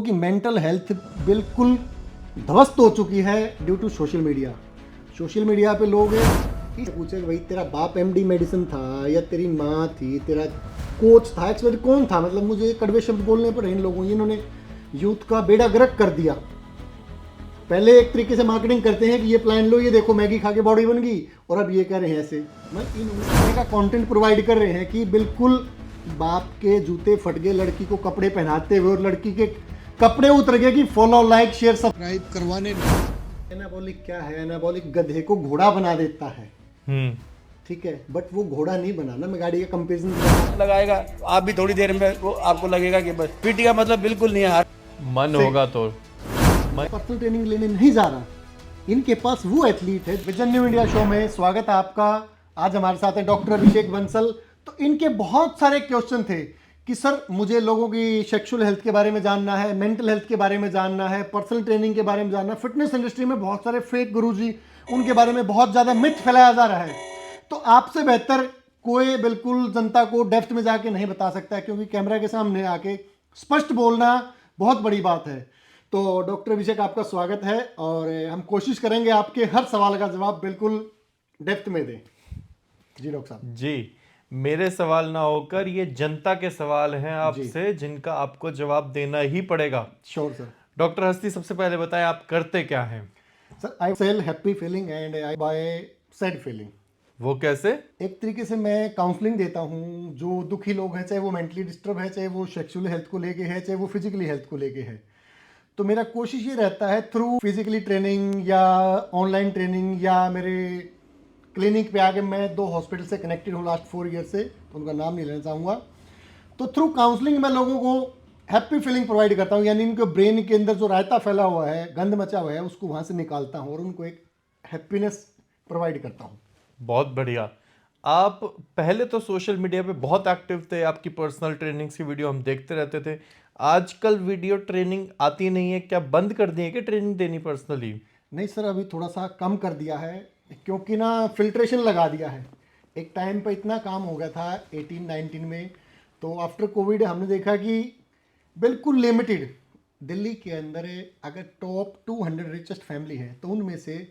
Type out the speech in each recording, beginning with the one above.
कि mental health बिल्कुल ध्वस्त हो चुकी है due to social media. Social media पे लोग पूछे भाई तेरा बाप एमडी मेडिसिन था या तेरी माँ थी, तेरा कोच था, एक्सपर्ट कौन था। मतलब मुझे कड़वे शब्द बोलने पर इन लोगों इन्होंने यूथ का बेड़ा गर्क कर दिया। पहले एक तरीके से मार्केटिंग करते हैं कि ये प्लान लो, ये देखो मैगी खा के बॉडी बन गई, और अब ये कह रहे हैं ऐसे। मैं इन तरह का कंटेंट प्रोवाइड कर रहे हैं कि बिल्कुल बाप के जूते फट गए लड़की को कपड़े पहनाते हुए, और लड़की के कपड़े उतर गए कि फॉलो लाइक शेयर सब्सक्राइब करवाने में। एनाबॉलिक क्या है? एनाबॉलिक गधे को घोड़ा बना देता है। ठीक है, बट वो घोड़ा नहीं बनाना। मैं गाड़ी का कंपेरिजन लगाएगा, आप भी थोड़ी देर में वो आपको लगेगा कि बस पीटी का मतलब बिल्कुल नहीं है। मन होगा तो पर्सनल ट्रेनिंग लेने नहीं जा रहा। इनके पास वो एथलीट है। विजन न्यू इंडिया शो में स्वागत है आपका। आज हमारे साथ है डॉक्टर अभिषेक बंसल। तो इनके बहुत सारे क्वेश्चन थे कि सर मुझे लोगों की सेक्सुअल हेल्थ के बारे में जानना है, मेंटल हेल्थ के बारे में जानना है, पर्सनल ट्रेनिंग के बारे में जानना है। फिटनेस इंडस्ट्री में बहुत सारे फेक गुरुजी, उनके बारे में बहुत ज़्यादा मिथ फैलाया जा रहा है। तो आपसे बेहतर कोई बिल्कुल जनता को डेप्थ में जाके नहीं बता सकता है, क्योंकि कैमरा के सामने आके स्पष्ट बोलना बहुत बड़ी बात है। तो डॉक्टर अभिषेक आपका स्वागत है, और हम कोशिश करेंगे आपके हर सवाल का जवाब बिल्कुल डेप्थ में दें। जी डॉक्टर साहब। जी, मेरे सवाल ना होकर ये जनता के सवाल हैं आपसे, जिनका आपको जवाब देना ही पड़ेगा। Sure sir. डॉक्टर हस्ती, सबसे पहले बताएं आप करते क्या हैं? Sir I sell happy feeling and I buy sad feeling. वो कैसे? एक तरीके से मैं काउंसलिंग देता हूँ। जो दुखी लोग हैं, चाहे वो मेंटली डिस्टर्ब है, चाहे वो सेक्सुअल हेल्थ को लेके है, चाहे वो फिजिकली हेल्थ को लेके है, तो मेरा कोशिश ये रहता है थ्रू फिजिकली ट्रेनिंग या ऑनलाइन ट्रेनिंग या मेरे क्लिनिक पे आके, मैं 2 हॉस्पिटल से कनेक्टेड हूँ लास्ट 4 ईयर से, तो उनका नाम नहीं लेना चाहूँगा। तो थ्रू काउंसलिंग मैं लोगों को हैप्पी फीलिंग प्रोवाइड करता हूँ, यानी इनके ब्रेन के अंदर जो रायता फैला हुआ है, गंद मचा हुआ है, उसको वहाँ से निकालता हूँ और उनको एक हैप्पीनेस प्रोवाइड करता हूँ। बहुत बढ़िया। आप पहले तो सोशल मीडिया पे बहुत एक्टिव थे, आपकी पर्सनल ट्रेनिंग्स की वीडियो हम देखते रहते थे। आजकल वीडियो ट्रेनिंग आती नहीं है, क्या बंद कर दी है कि ट्रेनिंग देनी पर्सनली? नहीं सर, अभी थोड़ा सा कम कर दिया है, क्योंकि ना फिल्ट्रेशन लगा दिया है। एक टाइम पे इतना काम हो गया था 18-19 में, तो आफ्टर कोविड हमने देखा कि बिल्कुल लिमिटेड दिल्ली के अंदर अगर टॉप 200 रिचेस्ट फैमिली है, तो उनमें से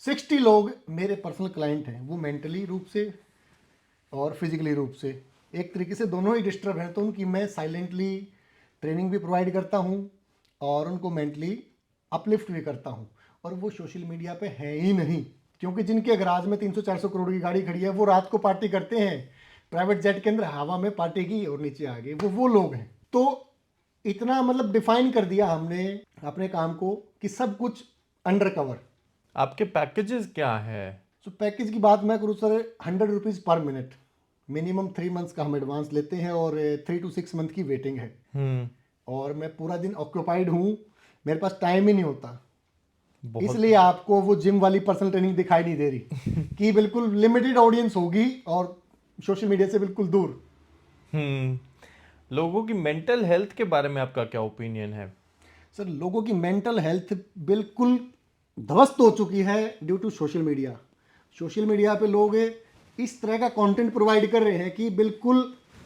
60 लोग मेरे पर्सनल क्लाइंट हैं। वो मेंटली रूप से और फिजिकली रूप से एक तरीके से दोनों ही डिस्टर्ब हैं। तो उनकी मैं साइलेंटली ट्रेनिंग भी प्रोवाइड करता हूँ और उनको मेंटली अपलिफ्ट भी करता हूँ। और वो सोशल मीडिया पे है ही नहीं, क्योंकि जिनके गराज में 300-400 करोड़ की गाड़ी खड़ी है, वो रात को पार्टी करते हैं प्राइवेट जेट के अंदर, हवा में पार्टी की और नीचे आ गए, वो लोग हैं। तो इतना मतलब डिफाइन कर दिया हमने अपने काम को कि सब कुछ अंडर कवर। आपके पैकेजेस क्या है? सो पैकेज की बात मैं करूँ सर, 100 रुपीज़ पर मिनट, मिनिमम 3 मंथ्स का हम एडवांस लेते हैं और 3 to 6 मंथ की वेटिंग है। और मैं पूरा दिन ऑक्यूपाइड हूँ, मेरे पास टाइम ही नहीं होता। इसलिए आपको वो जिम वाली पर्सनल ट्रेनिंग दिखाई नहीं दे रही कि बिल्कुल लिमिटेड ऑडियंस होगी और सोशल मीडिया से बिल्कुल दूर। लोगों की मेंटल हेल्थ के बारे में आपका क्या ओपिनियन है? सर लोगों की मेंटल हेल्थ बिल्कुल ध्वस्त हो चुकी है due to social media. Social media पे लोग इस तरह का कंटेंट प्रोवाइड कर रहे हैं कि बिल्कुल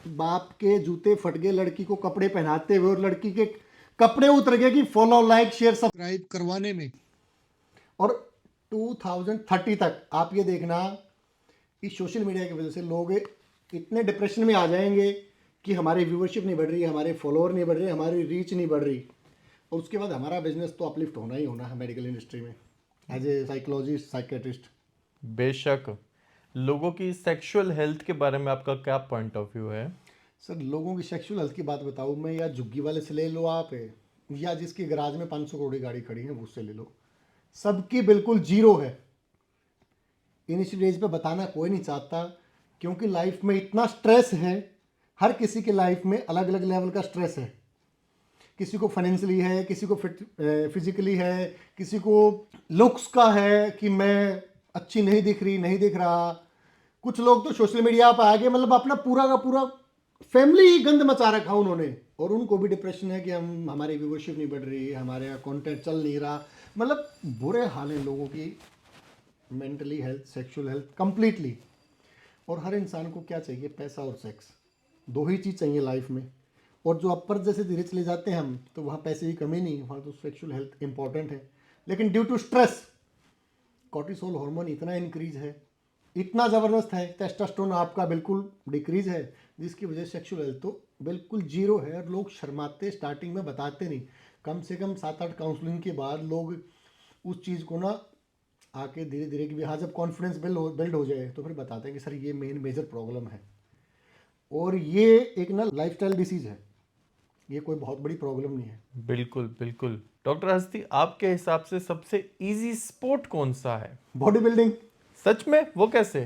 बाप के जूते फट गए लड़की को कपड़े पहनाते हुए, और लड़की के कपड़े उतर गए कि फॉलो लाइक शेयर सब्सक्राइब करवाने में। और 2030 तक आप ये देखना, इस सोशल मीडिया की वजह से लोग इतने डिप्रेशन में आ जाएंगे कि हमारी व्यूअरशिप नहीं बढ़ रही, हमारे फॉलोअर नहीं बढ़ रहे, हमारी रीच नहीं बढ़ रही, और उसके बाद हमारा बिजनेस तो अपलिफ्ट होना ही होना है मेडिकल इंडस्ट्री में एज ए साइकोलॉजिस्ट, साइकेट्रिस्ट। बेशक। लोगों की सेक्सुअल हेल्थ के बारे में आपका क्या पॉइंट ऑफ व्यू है? सर लोगों की सेक्सुअल हेल्थ की बात बताऊँ मैं, या झुग्गी वाले से ले लो आप, या जिसकी गराज में 500 करोड़ की गाड़ी खड़ी है उससे ले लो, सबकी बिल्कुल जीरो है। इनिशियल स्टेज पे बताना कोई नहीं चाहता, क्योंकि लाइफ में इतना स्ट्रेस है। हर किसी के लाइफ में अलग अलग लेवल का स्ट्रेस है। किसी को फाइनेंशियली है, किसी को फिजिकली है, किसी को लुक्स का है कि मैं अच्छी नहीं दिख रही, नहीं दिख रहा। कुछ लोग तो सोशल मीडिया पर आगे मतलब अपना पूरा का पूरा फैमिली ही गंद मचा रखा उन्होंने, और उनको भी डिप्रेशन है कि हम हमारी व्यूअरशिप नहीं बढ़ रही, हमारे यहाँ कंटेंट चल नहीं रहा। मतलब बुरे हाल हैं लोगों की mentally health, sexual health completely. और हर इंसान को क्या चाहिए? पैसा और सेक्स, दो ही चीज़ चाहिए लाइफ में। और जो अपर जैसे धीरे चले जाते हैं हम, तो वहाँ पैसे की कमी नहीं, वहाँ तो सेक्सुअल हेल्थ इंपॉर्टेंट है। लेकिन due to stress cortisol hormone इतना इंक्रीज है, इतना ज़बरदस्त है, टेस्टोस्टेरोन आपका बिल्कुल डिक्रीज है, जिसकी वजह से सेक्सुअल हेल्थ तो बिल्कुल जीरो है। और लोग शर्माते, स्टार्टिंग में बताते नहीं, कम से कम 7-8 काउंसलिंग के बाद लोग उस चीज़ को ना आके धीरे धीरे कि हाँ जब कॉन्फिडेंस बिल्ड हो जाए तो फिर बताते हैं कि सर ये मेजर प्रॉब्लम है। और ये एक ना लाइफस्टाइल डिसीज है, ये कोई बहुत बड़ी प्रॉब्लम नहीं है। बिल्कुल बिल्कुल। डॉक्टर हस्ती, आपके हिसाब से सबसे इजी स्पोर्ट कौन सा है? Body building. सच में? वो कैसे?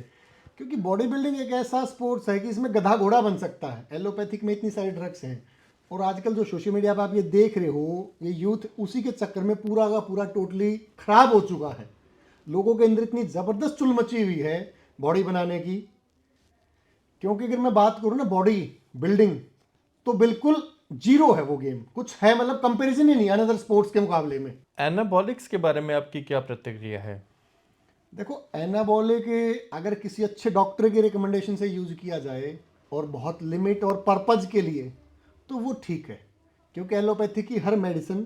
क्योंकि बॉडी बिल्डिंग एक ऐसा स्पोर्ट्स है कि इसमें गधा घोड़ा बन सकता है। एलोपैथिक में इतनी सारी ड्रग्स हैं, और आजकल जो सोशल मीडिया पर आप ये देख रहे हो, ये यूथ उसी के चक्कर में पूरा का पूरा टोटली खराब हो चुका है। लोगों के अंदर इतनी ज़बरदस्त चुल मची हुई है बॉडी बनाने की। क्योंकि अगर मैं बात करूँ ना बॉडी बिल्डिंग, तो बिल्कुल जीरो है वो गेम, कुछ है मतलब कंपैरिजन ही नहीं अनदर स्पोर्ट्स के मुकाबले में। एनाबॉलिक्स के बारे में आपकी क्या प्रतिक्रिया है? देखो, एनाबॉलिक अगर किसी अच्छे डॉक्टर के रिकमेंडेशन से यूज किया जाए और बहुत लिमिट और पर्पज के लिए, तो वो ठीक है। क्योंकि एलोपैथी की हर मेडिसिन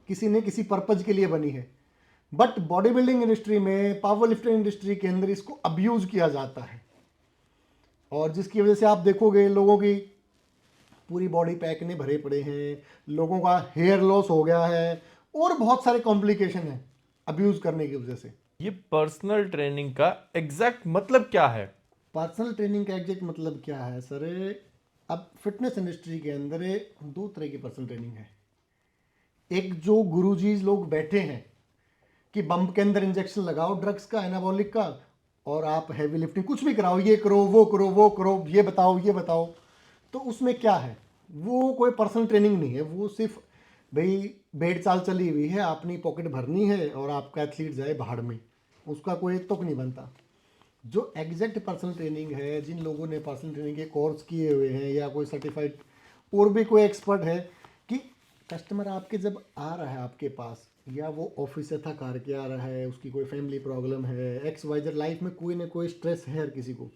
किसी ने किसी पर्पज के लिए बनी है। बट बॉडी बिल्डिंग इंडस्ट्री में, पावर लिफ्टिंग इंडस्ट्री के अंदर इसको अब्यूज किया जाता है, और जिसकी वजह से आप देखोगे लोगों की पूरी बॉडी पैक ने भरे पड़े हैं, लोगों का हेयर लॉस हो गया है, और बहुत सारे कॉम्प्लिकेशन हैं अब्यूज करने की वजह से। ये पर्सनल ट्रेनिंग का एग्जैक्ट मतलब क्या है? पर्सनल ट्रेनिंग का एग्जैक्ट मतलब क्या है सर? अब फिटनेस इंडस्ट्री के अंदर दो तरह की पर्सनल ट्रेनिंग है। एक जो गुरुजी लोग बैठे हैं कि बम्प के अंदर इंजेक्शन लगाओ ड्रग्स का, एनाबॉलिक का, और आप हैवी लिफ्टिंग कुछ भी कराओ, ये करो वो करो वो करो, ये बताओ ये बताओ, तो उसमें क्या है? वो कोई पर्सनल ट्रेनिंग नहीं है, वो सिर्फ भाई भेड़ चाल चली हुई है, अपनी पॉकेट भरनी है और आपका एथलीट जाए भाड़ में, उसका कोई तुक नहीं बनता। जो एग्जैक्ट पर्सनल ट्रेनिंग है, जिन लोगों ने पर्सनल ट्रेनिंग के कोर्स किए हुए हैं या कोई सर्टिफाइड और भी कोई एक्सपर्ट है, कि कस्टमर आपके जब आ रहा है आपके पास, या वो ऑफिस से थक हार के आ रहा है, उसकी कोई फैमिली प्रॉब्लम है, एक्स वाई जेड, लाइफ में कोई ना कोई स्ट्रेस है हर किसी को,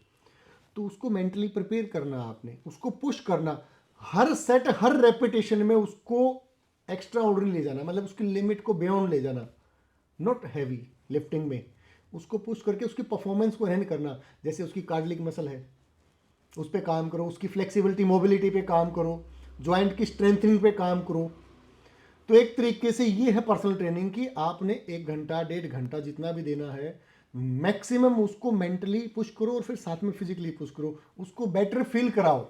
तो उसको मेंटली प्रिपेयर करना, आपने उसको पुश करना, हर सेट हर रेपिटेशन में उसको एक्स्ट्रा ऑर्डर ले जाना, मतलब उसकी लिमिट को बियॉन्ड ले जाना, नॉट हैवी लिफ्टिंग में उसको पुश करके उसकी परफॉर्मेंस को एनहेंस करना। जैसे उसकी कार्डियक मसल है, उस पर काम करो, उसकी फ्लेक्सिबिलिटी मोबिलिटी पे काम करो, जॉइंट की स्ट्रेंथनिंग पे काम करो। तो एक तरीके से ये है पर्सनल ट्रेनिंग कि आपने 1 घंटा 1.5 घंटा जितना भी देना है, मैक्सिमम उसको मेंटली पुश करो और फिर साथ में फिजिकली पुश करो, उसको बेटर फील कराओ,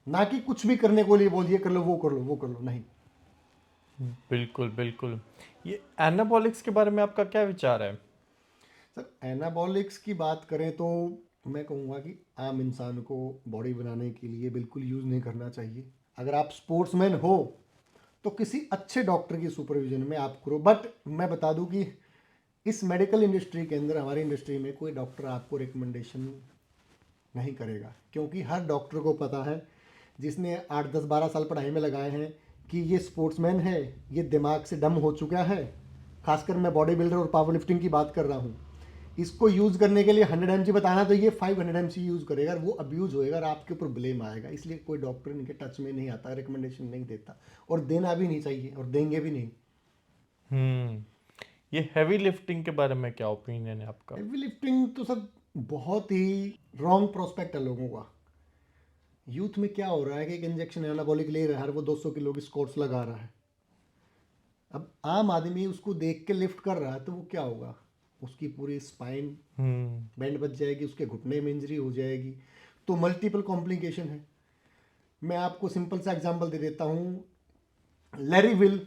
ना कि कुछ भी करने को लिए बोलिए कर लो वो कर लो वो कर लो, नहीं। बिल्कुल बिल्कुल। ये एनाबॉलिक्स के बारे में आपका क्या विचार है? सर, एनाबॉलिक्स की बात करें तो मैं कहूँगा कि आम इंसान को बॉडी बनाने के लिए बिल्कुल यूज़ नहीं करना चाहिए। अगर आप स्पोर्ट्समैन हो तो किसी अच्छे डॉक्टर की सुपरविजन में आप करो। बट मैं बता दूं कि इस मेडिकल इंडस्ट्री के अंदर, हमारी इंडस्ट्री में, कोई डॉक्टर आपको रिकमेंडेशन नहीं करेगा, क्योंकि हर डॉक्टर को पता है, जिसने 8-10-12 साल पढ़ाई में लगाए हैं, कि ये स्पोर्ट्समैन है, ये दिमाग से डम हो चुका है। खासकर मैं बॉडी बिल्डर और पावर लिफ्टिंग की बात कर रहा हूँ, इसको यूज़ करने के लिए 100 mg बताना तो ये 500 mg यूज़ करेगा, और वो अब्यूज़ होएगा और आपके ऊपर ब्लेम आएगा। इसलिए कोई डॉक्टर इनके टच में नहीं आता, रिकमेंडेशन नहीं देता, और देना भी नहीं चाहिए, और देंगे भी नहीं। ये हैवी लिफ्टिंग के बारे में क्या ओपिनियन है आपका? हैवी लिफ्टिंग तो सब बहुत ही रॉन्ग प्रोस्पेक्ट है लोगों का। यूथ में क्या हो रहा है कि एक इंजेक्शन एनाबॉलिक ले रहा है, वो 200 किलो की स्क्वाट्स लगा रहा है। अब आम आदमी उसको देख के लिफ्ट कर रहा है, तो वो क्या होगा, उसकी पूरी स्पाइन बैंड बच जाएगी, उसके घुटने में इंजरी हो जाएगी, तो मल्टीपल कॉम्प्लिकेशन है। मैं आपको सिंपल सा एग्जांपल दे देता हूँ। लैरी विल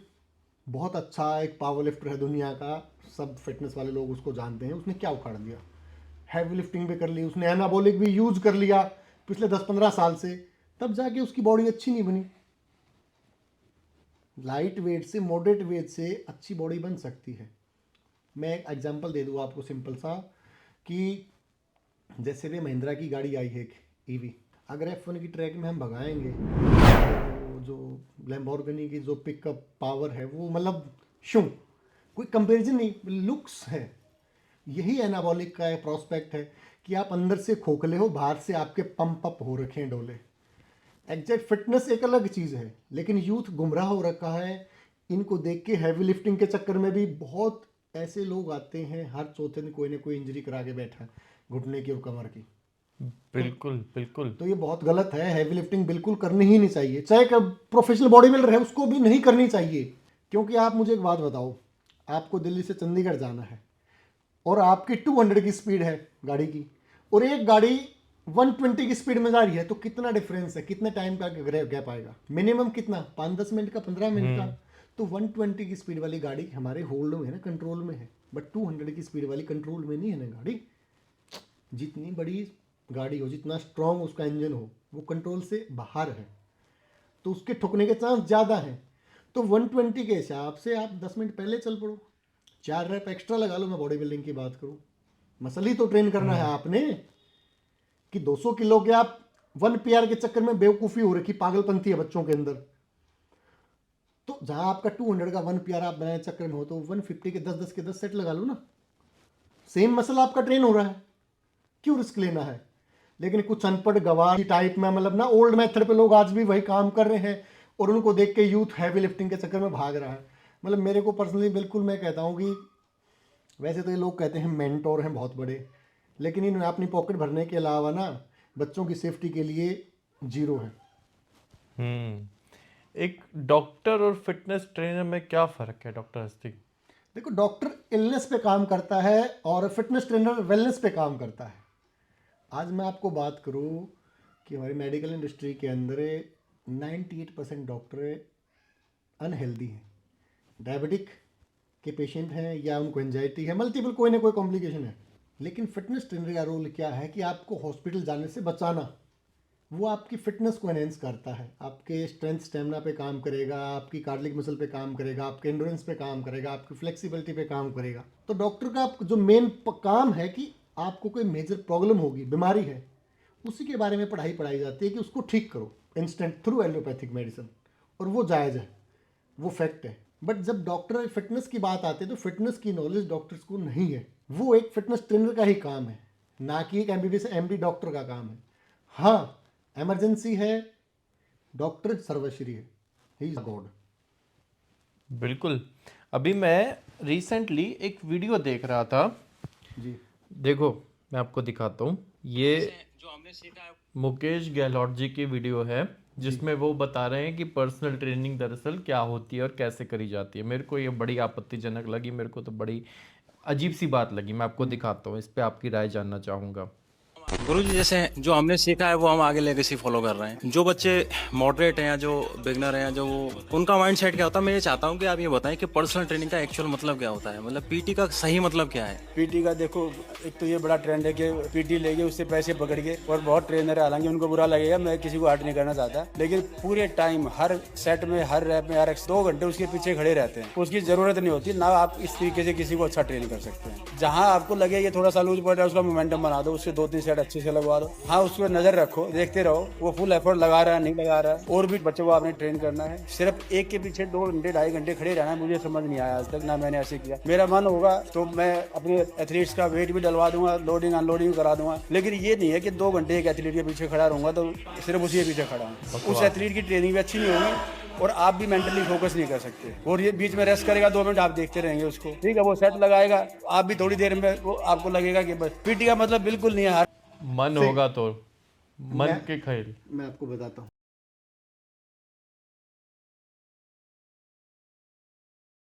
बहुत अच्छा एक पावर लिफ्टर है दुनिया का, सब फिटनेस वाले लोग उसको जानते हैं। उसने क्या उखाड़ दिया, हैवी लिफ्टिंग भी कर ली उसने, एनाबॉलिक भी यूज कर लिया पिछले 10-15 साल से, तब जाके उसकी बॉडी अच्छी नहीं बनी। लाइट वेट से, मॉडरेट वेट से अच्छी बॉडी बन सकती है। मैं एक एग्जांपल दे दूँ आपको सिंपल सा, कि जैसे भी महिंद्रा की गाड़ी आई है एक ईवी, अगर F1 की ट्रैक में हम भगाएंगे तो जो लैम्बोर्गिनी की जो पिकअप पावर है वो मतलब शू, कोई कंपैरिजन नहीं, लुक्स है। यही एनाबॉलिक का एक प्रोस्पेक्ट है कि आप अंदर से खोखले हो, बाहर से आपके पंप अप हो रखे हैं डोले। एग्जैक्ट फिटनेस एक अलग चीज़ है, लेकिन यूथ गुमराह हो रखा है। इनको देख के हैवी लिफ्टिंग के चक्कर में भी बहुत ऐसे लोग आते हैं, हर चौथे दिन कोई ना कोई इंजरी करा के बैठा है, घुटने की और कमर की। बिल्कुल बिल्कुल। तो ये बहुत गलत है, हैवी लिफ्टिंग बिल्कुल करनी ही नहीं चाहिए, चाहे प्रोफेशनल बॉडी बिल्डर है उसको भी नहीं करनी चाहिए। क्योंकि आप मुझे एक बात बताओ, आपको दिल्ली से चंडीगढ़ जाना है और आपकी 200 की स्पीड है गाड़ी की, और एक गाड़ी 120 की स्पीड में जा रही है, तो कितना डिफरेंस है, कितने टाइम का गैप आएगा? मिनिमम कितना, 5-10 मिनट का, 15 मिनट का। तो 120 की स्पीड वाली गाड़ी हमारे होल्ड में है ना, कंट्रोल में है, बट 200 की स्पीड वाली कंट्रोल में नहीं है ना गाड़ी। जितनी बड़ी गाड़ी हो, जितना स्ट्रॉन्ग उसका इंजन हो, वो कंट्रोल से बाहर है, तो उसके ठुकने के चांस ज़्यादा हैं। तो 120 के हिसाब से आप 10 मिनट पहले चल पड़ो, 4 रैप एक्स्ट्रा लगा लो। मैं बॉडी बिल्डिंग की बात करूँ, मसल ही तो ट्रेन करना है आपने, कि 200 किलो के आप 1 PR के चक्कर में बेवकूफ़ी हो रखी, पागलपंथी है बच्चों के अंदर। तो जहाँ आपका 200 का 1 PR आप बनाए चक्कर में हो, तो 150 के 10-10 के 10 सेट लगा लो ना, सेम मसल आपका ट्रेन हो रहा है, क्यों रिस्क लेना है? लेकिन कुछ अनपढ़ गवार टाइप में, मतलब ना ओल्ड मेथड पे लोग आज भी वही काम कर रहे हैं, और उनको देख के यूथ हैवी लिफ्टिंग के चक्कर में भाग रहा है। मतलब मेरे को पर्सनली बिल्कुल, मैं कहता हूँ कि वैसे तो ये लोग कहते हैं मेंटोर हैं बहुत बड़े, लेकिन इन्होंने अपनी पॉकेट भरने के अलावा ना बच्चों की सेफ्टी के लिए जीरो है। एक डॉक्टर और फिटनेस ट्रेनर में क्या फ़र्क है डॉक्टर हस्ती? देखो, डॉक्टर इलनेस पे काम करता है और फिटनेस ट्रेनर वेलनेस पे काम करता है। आज मैं आपको बात करूँ कि हमारी मेडिकल इंडस्ट्री के अंदर 98% डॉक्टर अनहेल्दी हैं, डायबिटिक के पेशेंट हैं, या उनको एंजाइटी है, मल्टीपल कोई ना कोई कॉम्प्लिकेशन है। लेकिन फिटनेस ट्रेनर का रोल क्या है कि आपको हॉस्पिटल जाने से बचाना। वो आपकी फिटनेस को एनहेंस करता है, आपके स्ट्रेंथ स्टेमिना पे काम करेगा, आपकी कार्डियक मसल पे काम करेगा, आपके एंडोरेंस पे काम करेगा, आपकी फ्लेक्सिबिलिटी पे काम करेगा। तो डॉक्टर का जो मेन काम है कि आपको कोई मेजर प्रॉब्लम होगी, बीमारी है, उसी के बारे में पढ़ाई जाती है कि उसको ठीक करो इंस्टेंट थ्रू एलोपैथिक मेडिसिन, और वो जायज़ है, वो फैक्ट है। बट जब डॉक्टर फिटनेस की बात आती है, तो फिटनेस की नॉलेज डॉक्टर्स को नहीं है। वो एक फिटनेस ट्रेनर का ही काम है, ना कि एक MBBS MD डॉक्टर का काम है। हाँ, इमरजेंसी है, डॉक्टर सर्वश्री है, ही इज गॉड। बिल्कुल। अभी मैं रिसेंटली एक वीडियो देख रहा था जी, देखो मैं आपको दिखाता हूँ, ये जो हमने सीखा है मुकेश गहलोत जी की वीडियो है, जिसमें वो बता रहे हैं कि पर्सनल ट्रेनिंग दरअसल क्या होती है और कैसे करी जाती है। मेरे को ये बड़ी आपत्तिजनक लगी, मेरे को तो बड़ी अजीब सी बात लगी। मैं आपको दिखाता हूँ, इस पे आपकी राय जानना चाहूँगा। गुरुजी, जैसे जो हमने सीखा है वो हम आगे लेगेसी फॉलो कर रहे हैं। जो बच्चे मॉडरेट हैं या जो बिगनर हैं, जो उनका माइंड सेट क्या होता है, मैं ये चाहता हूँ कि आप ये बताएं कि पर्सनल ट्रेनिंग का एक्चुअल मतलब क्या होता है, मतलब पीटी का सही मतलब क्या है? पीटी का देखो, एक तो ये बड़ा ट्रेंड है कि पीटी लेके उससे पैसे पकड़ के, और बहुत ट्रेनर है, हालांकि उनको बुरा लगेगा, मैं किसी को हर्ट नहीं करना चाहता, लेकिन पूरे टाइम हर सेट में, हर रैप में, हर 2 घंटे उसके पीछे खड़े रहते हैं। उसकी जरूरत नहीं होती ना, आप इस तरीके से किसी को अच्छा ट्रेन कर सकते हैं। जहाँ आपको लगे ये थोड़ा सा लूज पड़ रहा है, उसका मोमेंटम बना दो, उससे 2-3 सेट अच्छे से लगवा दो। हाँ, उसको नजर रखो, देखते रहो वो फुल एफर्ट लगा रहा है नहीं लगा रहा है। और भी बच्चों को आपने ट्रेन करना है, सिर्फ एक के पीछे 2 घंटे 2.5 घंटे खड़े रहना है, मुझे समझ नहीं आया आज तक, ना मैंने ऐसे किया। मेरा मन होगा तो मैं अपने एथलीट्स का वेट भी डलवा दूंगा, लोडिंग अनलोडिंग करा दूंगा, लेकिन ये नहीं है कि 2 घंटे एक एथलीट के पीछे खड़ा रहूंगा तो सिर्फ उसी के पीछे खड़ा हूँ। उस एथलीट की ट्रेनिंग भी अच्छी नहीं होगी और आप भी मेंटली फोकस नहीं कर सकते। और ये बीच में रेस्ट करेगा 2 मिनट, आप देखते रहेंगे उसको, ठीक है, वो सेट लगाएगा, आप भी थोड़ी देर में वो आपको लगेगा कि बस पीटी का मतलब बिल्कुल नहीं है। मन होगा तो मन के खेल। मैं आपको बताता हूँ।